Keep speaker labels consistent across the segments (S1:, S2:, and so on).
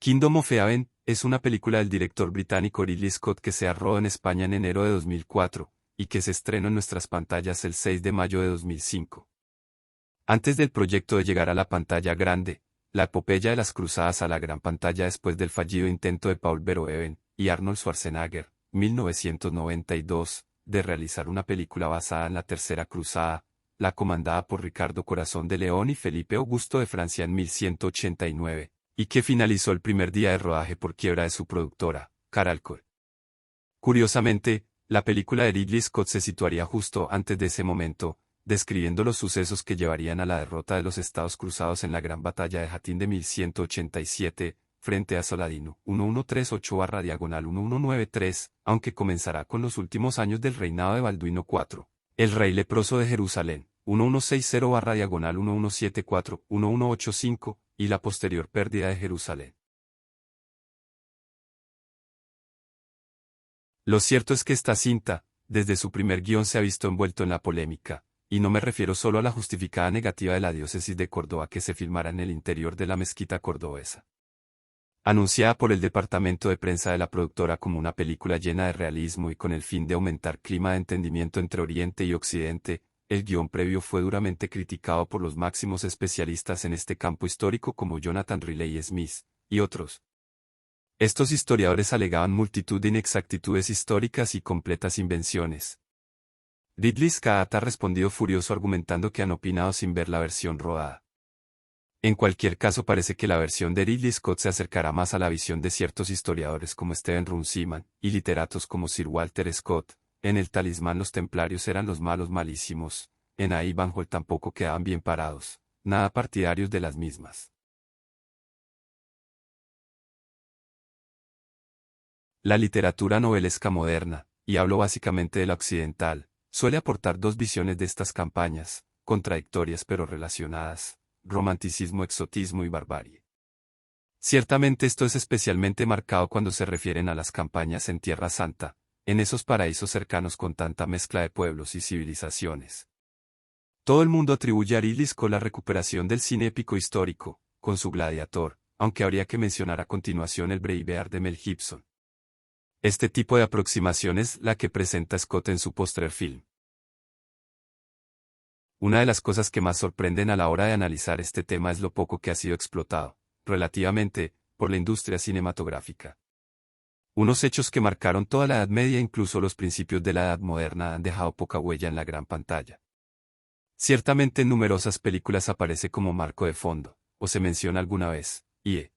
S1: Kingdom of Heaven es una película del director británico Ridley Scott que se rodó en España en enero de 2004 y que se estrenó en nuestras pantallas el 6 de mayo de 2005. Antes del proyecto de llegar a la pantalla grande, la epopeya de las cruzadas a la gran pantalla después del fallido intento de Paul Verhoeven y Arnold Schwarzenegger, 1992, de realizar una película basada en la Tercera Cruzada, la comandada por Ricardo Corazón de León y Felipe Augusto de Francia en 1189, y que finalizó el primer día de rodaje por quiebra de su productora, Carolco. Curiosamente, la película de Ridley Scott se situaría justo antes de ese momento, describiendo los sucesos que llevarían a la derrota de los Estados Cruzados en la Gran Batalla de Hattin de 1187, frente a Saladino, 1138/1193, aunque comenzará con los últimos años del reinado de Balduino IV, el rey leproso de Jerusalén, 1160/1174-1185, y la posterior pérdida de Jerusalén. Lo cierto es que esta cinta, desde su primer guión se ha visto envuelto en la polémica, y no me refiero solo a la justificada negativa de la diócesis de Córdoba que se filmara en el interior de la mezquita cordobesa. Anunciada por el departamento de prensa de la productora como una película llena de realismo y con el fin de aumentar clima de entendimiento entre Oriente y Occidente, el guión previo fue duramente criticado por los máximos especialistas en este campo histórico como Jonathan Riley Smith, y otros. Estos historiadores alegaban multitud de inexactitudes históricas y completas invenciones. Ridley Scott ha respondido furioso argumentando que han opinado sin ver la versión rodada. En cualquier caso parece que la versión de Ridley Scott se acercará más a la visión de ciertos historiadores como Stephen Runciman, y literatos como Sir Walter Scott. En El Talismán los templarios eran los malos malísimos, en Ivanhoe tampoco quedaban bien parados, nada partidarios de las mismas. La literatura novelesca moderna, y hablo básicamente de la occidental, suele aportar dos visiones de estas campañas, contradictorias pero relacionadas: romanticismo, exotismo y barbarie. Ciertamente esto es especialmente marcado cuando se refieren a las campañas en Tierra Santa, en esos paraísos cercanos con tanta mezcla de pueblos y civilizaciones. Todo el mundo atribuye a Ridley Scott la recuperación del cine épico histórico, con su Gladiator, aunque habría que mencionar a continuación el Braveheart de Mel Gibson. Este tipo de aproximación es la que presenta Scott en su postrer film. Una de las cosas que más sorprenden a la hora de analizar este tema es lo poco que ha sido explotado, relativamente, por la industria cinematográfica. Unos hechos que marcaron toda la Edad Media e incluso los principios de la Edad Moderna han dejado poca huella en la gran pantalla. Ciertamente en numerosas películas aparece como marco de fondo, o se menciona alguna vez, i.e.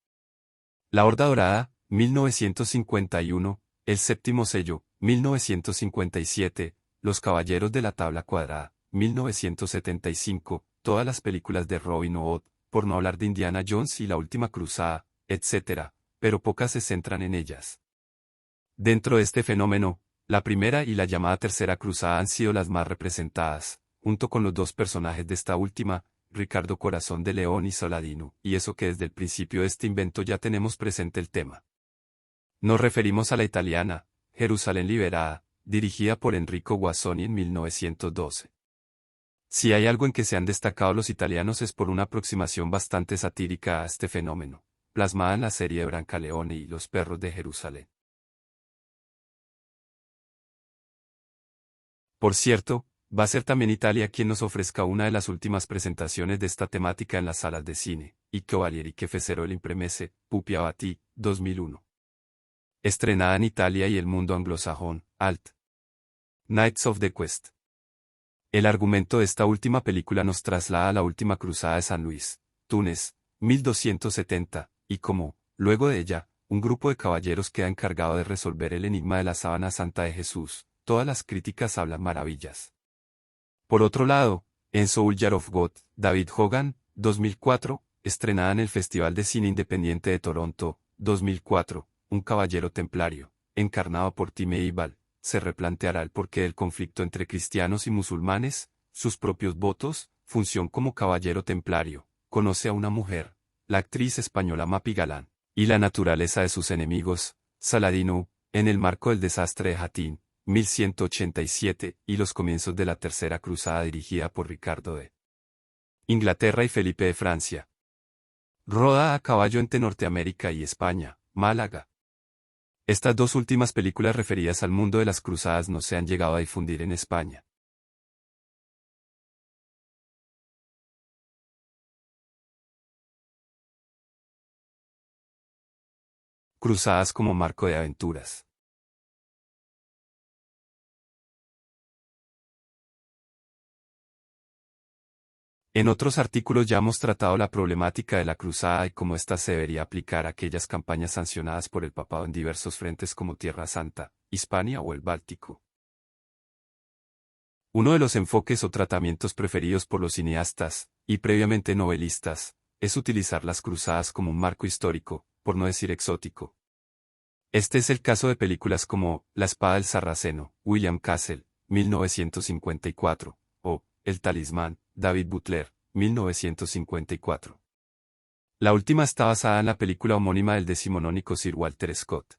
S1: La Horda Dorada, 1951, El Séptimo Sello, 1957, Los Caballeros de la Tabla Cuadrada, 1975, todas las películas de Robin Hood, por no hablar de Indiana Jones y La Última Cruzada, etc., pero pocas se centran en ellas. Dentro de este fenómeno, la primera y la llamada Tercera Cruzada han sido las más representadas, junto con los dos personajes de esta última, Ricardo Corazón de León y Saladino, y eso que desde el principio de este invento ya tenemos presente el tema. Nos referimos a la italiana, Jerusalén Liberada, dirigida por Enrico Guazzoni en 1912. Si hay algo en que se han destacado los italianos es por una aproximación bastante satírica a este fenómeno, plasmada en la serie de Brancaleone y Los Perros de Jerusalén. Por cierto, va a ser también Italia quien nos ofrezca una de las últimas presentaciones de esta temática en las salas de cine, y Cavalieri che fecero l'imprese, Pupi Avati, 2001. Estrenada en Italia y el mundo anglosajón, Alt. Knights of the Quest. El argumento de esta última película nos traslada a la última cruzada de San Luis, Túnez, 1270, y como, luego de ella, un grupo de caballeros queda encargado de resolver el enigma de la sábana santa de Jesús. Todas las críticas hablan maravillas. Por otro lado, en Soldier of God, David Hogan, 2004, estrenada en el Festival de Cine Independiente de Toronto, 2004, un caballero templario, encarnado por Tim Eival, se replanteará el porqué del conflicto entre cristianos y musulmanes, sus propios votos, función como caballero templario, conoce a una mujer, la actriz española Mapi Galán, y la naturaleza de sus enemigos, Saladino, en el marco del desastre de Hattin, 1187, y los comienzos de la Tercera Cruzada dirigida por Ricardo de Inglaterra y Felipe de Francia. Rodada a caballo entre Norteamérica y España, Málaga. Estas dos últimas películas referidas al mundo de las cruzadas no se han llegado a difundir en España. Cruzadas como marco de aventuras. En otros artículos ya hemos tratado la problemática de la cruzada y cómo ésta se debería aplicar a aquellas campañas sancionadas por el papado en diversos frentes como Tierra Santa, Hispania o el Báltico. Uno de los enfoques o tratamientos preferidos por los cineastas, y previamente novelistas, es utilizar las cruzadas como un marco histórico, por no decir exótico. Este es el caso de películas como La espada del Sarraceno, William Castle, 1954, o El talismán, David Butler, 1954. La última está basada en la película homónima del decimonónico Sir Walter Scott.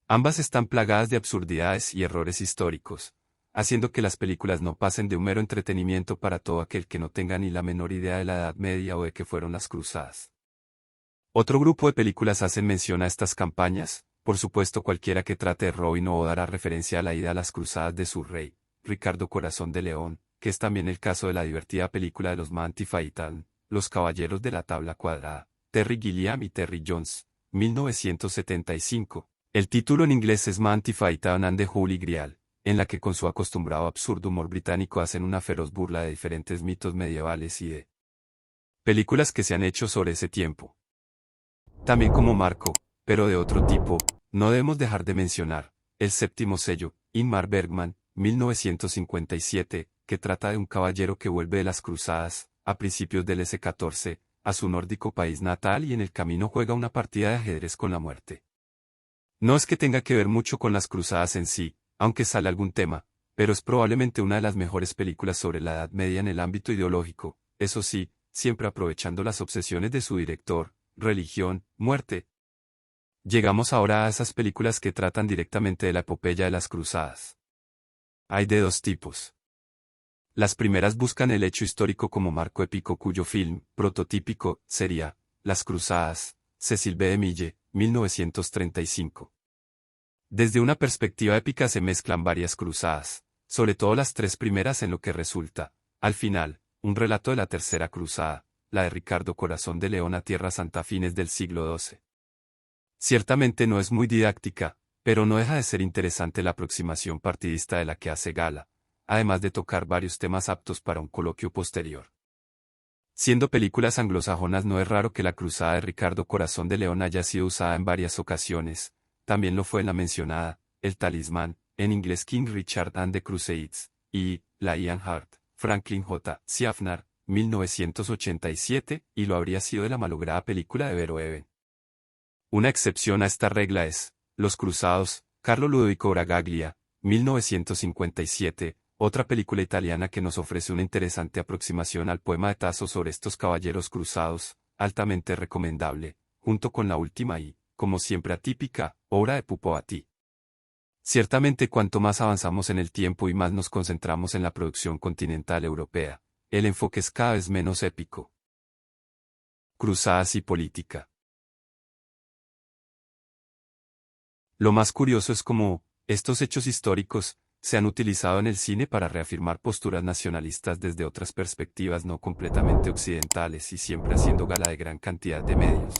S1: Ambas están plagadas de absurdidades y errores históricos, haciendo que las películas no pasen de un mero entretenimiento para todo aquel que no tenga ni la menor idea de la Edad Media o de qué fueron las cruzadas. Otro grupo de películas hacen mención a estas campañas, por supuesto cualquiera que trate de Robin Hood dará referencia a la ida a las cruzadas de su rey, Ricardo Corazón de León, que es también el caso de la divertida película de los Monty Python, Los Caballeros de la Tabla Cuadrada, Terry Gilliam y Terry Jones, 1975. El título en inglés es Monty Python and the Holy Grail, en la que con su acostumbrado absurdo humor británico hacen una feroz burla de diferentes mitos medievales y de películas que se han hecho sobre ese tiempo. También como marco, pero de otro tipo, no debemos dejar de mencionar, El séptimo sello, Ingmar Bergman, 1957, que trata de un caballero que vuelve de las cruzadas, a principios del S-14, a su nórdico país natal y en el camino juega una partida de ajedrez con la muerte. No es que tenga que ver mucho con las cruzadas en sí, aunque sale algún tema, pero es probablemente una de las mejores películas sobre la Edad Media en el ámbito ideológico, eso sí, siempre aprovechando las obsesiones de su director, religión, muerte. Llegamos ahora a esas películas que tratan directamente de la epopeya de las cruzadas. Hay de dos tipos. Las primeras buscan el hecho histórico como marco épico cuyo film, prototípico, sería, Las Cruzadas, Cecil B. DeMille, 1935. Desde una perspectiva épica se mezclan varias cruzadas, sobre todo las tres primeras en lo que resulta, al final, un relato de la tercera cruzada, la de Ricardo Corazón de León a Tierra Santa a fines del siglo XII. Ciertamente no es muy didáctica, pero no deja de ser interesante la aproximación partidista de la que hace gala, además de tocar varios temas aptos para un coloquio posterior. Siendo películas anglosajonas no es raro que la cruzada de Ricardo Corazón de León haya sido usada en varias ocasiones, también lo fue en la mencionada, El talismán, en inglés King Richard and the Crusades, y, la Ian Hart, Franklin J. Schaffner, 1987, y lo habría sido de la malograda película de Verhoeven. Una excepción a esta regla es, Los Cruzados, Carlo Ludovico Bragaglia, 1957, otra película italiana que nos ofrece una interesante aproximación al poema de Tasso sobre estos caballeros cruzados, altamente recomendable, junto con la última y, como siempre atípica, obra de Pupo Avati. Ciertamente cuanto más avanzamos en el tiempo y más nos concentramos en la producción continental europea, el enfoque es cada vez menos épico. Cruzadas y política. Lo más curioso es cómo, estos hechos históricos, se han utilizado en el cine para reafirmar posturas nacionalistas desde otras perspectivas no completamente occidentales y siempre haciendo gala de gran cantidad de medios.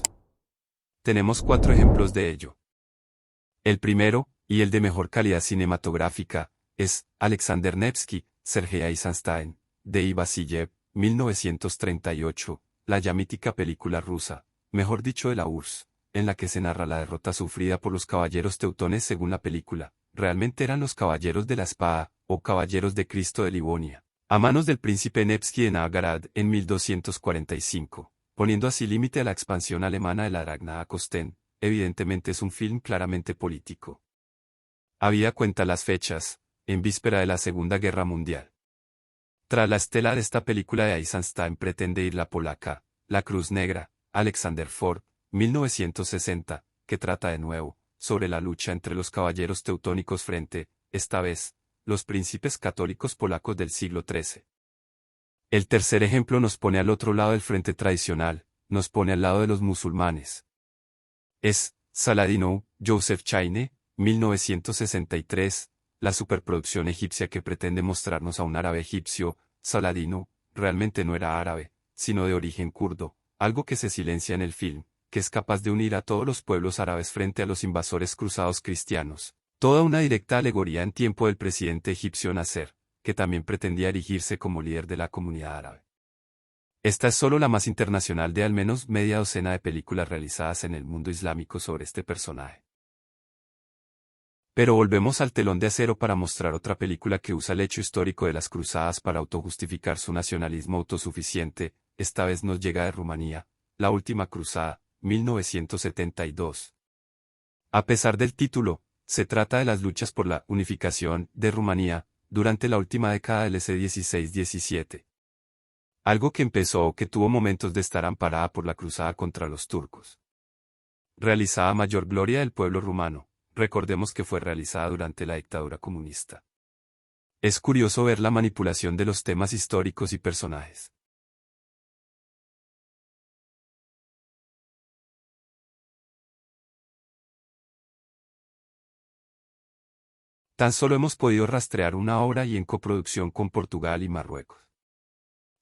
S1: Tenemos 4 ejemplos de ello. El primero, y el de mejor calidad cinematográfica, es Alexander Nevsky, Sergei Eisenstein, de I. Vassilyev, 1938, la ya mítica película rusa, mejor dicho de la URSS, en la que se narra la derrota sufrida por los caballeros teutones según la película, realmente eran los caballeros de la espada, o caballeros de Cristo de Livonia, a manos del príncipe Nevsky de Novgorod en 1245, poniendo así límite a la expansión alemana de la Dragnea Kosten. Evidentemente es un film claramente político. Habida cuenta las fechas, en víspera de la Segunda Guerra Mundial. Tras la estela de esta película de Eisenstein pretende ir la polaca, La Cruz Negra, Alexander Ford, 1960, que trata de nuevo, sobre la lucha entre los caballeros teutónicos frente, esta vez, los príncipes católicos polacos del siglo XIII. El tercer ejemplo nos pone al otro lado del frente tradicional, nos pone al lado de los musulmanes. Es Saladino, Joseph Chayne, 1963, la superproducción egipcia que pretende mostrarnos a un árabe egipcio. Saladino realmente no era árabe, sino de origen kurdo, algo que se silencia en el film, que es capaz de unir a todos los pueblos árabes frente a los invasores cruzados cristianos. Toda una directa alegoría en tiempo del presidente egipcio Nasser, que también pretendía erigirse como líder de la comunidad árabe. Esta es solo la más internacional de al menos media docena de películas realizadas en el mundo islámico sobre este personaje. Pero volvemos al telón de acero para mostrar otra película que usa el hecho histórico de las cruzadas para autojustificar su nacionalismo autosuficiente. Esta vez nos llega de Rumanía, La última cruzada, 1972. A pesar del título, se trata de las luchas por la unificación de Rumanía durante la última década del siglo XVI-XVII. Algo que empezó o que tuvo momentos de estar amparada por la cruzada contra los turcos. Realizada a mayor gloria del pueblo rumano, recordemos que fue realizada durante la dictadura comunista. Es curioso ver la manipulación de los temas históricos y personajes. Tan solo hemos podido rastrear una obra y en coproducción con Portugal y Marruecos.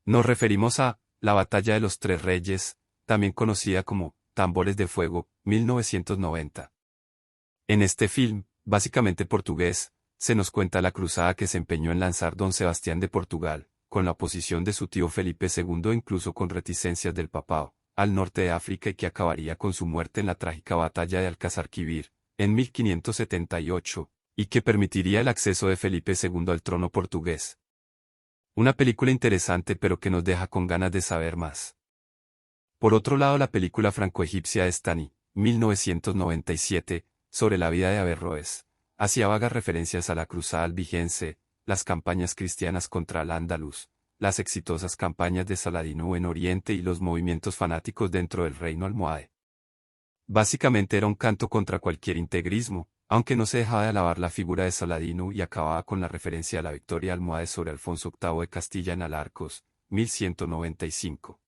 S1: Nos referimos a La Batalla de los Tres Reyes, también conocida como Tambores de Fuego, 1990. En este film, básicamente portugués, se nos cuenta la cruzada que se empeñó en lanzar don Sebastián de Portugal, con la oposición de su tío Felipe II e incluso con reticencias del papado, al norte de África y que acabaría con su muerte en la trágica batalla de Alcázar-Quibir, en 1578, y que permitiría el acceso de Felipe II al trono portugués. Una película interesante pero que nos deja con ganas de saber más. Por otro lado, la película franco-egipcia Estani, 1997, sobre la vida de Averroes, hacía vagas referencias a la cruzada albigense, las campañas cristianas contra al-Ándalus, las exitosas campañas de Saladino en Oriente y los movimientos fanáticos dentro del reino almohade. Básicamente era un canto contra cualquier integrismo, aunque no se dejaba de alabar la figura de Saladino y acababa con la referencia a la victoria almohade sobre Alfonso VIII de Castilla en Alarcos, 1195.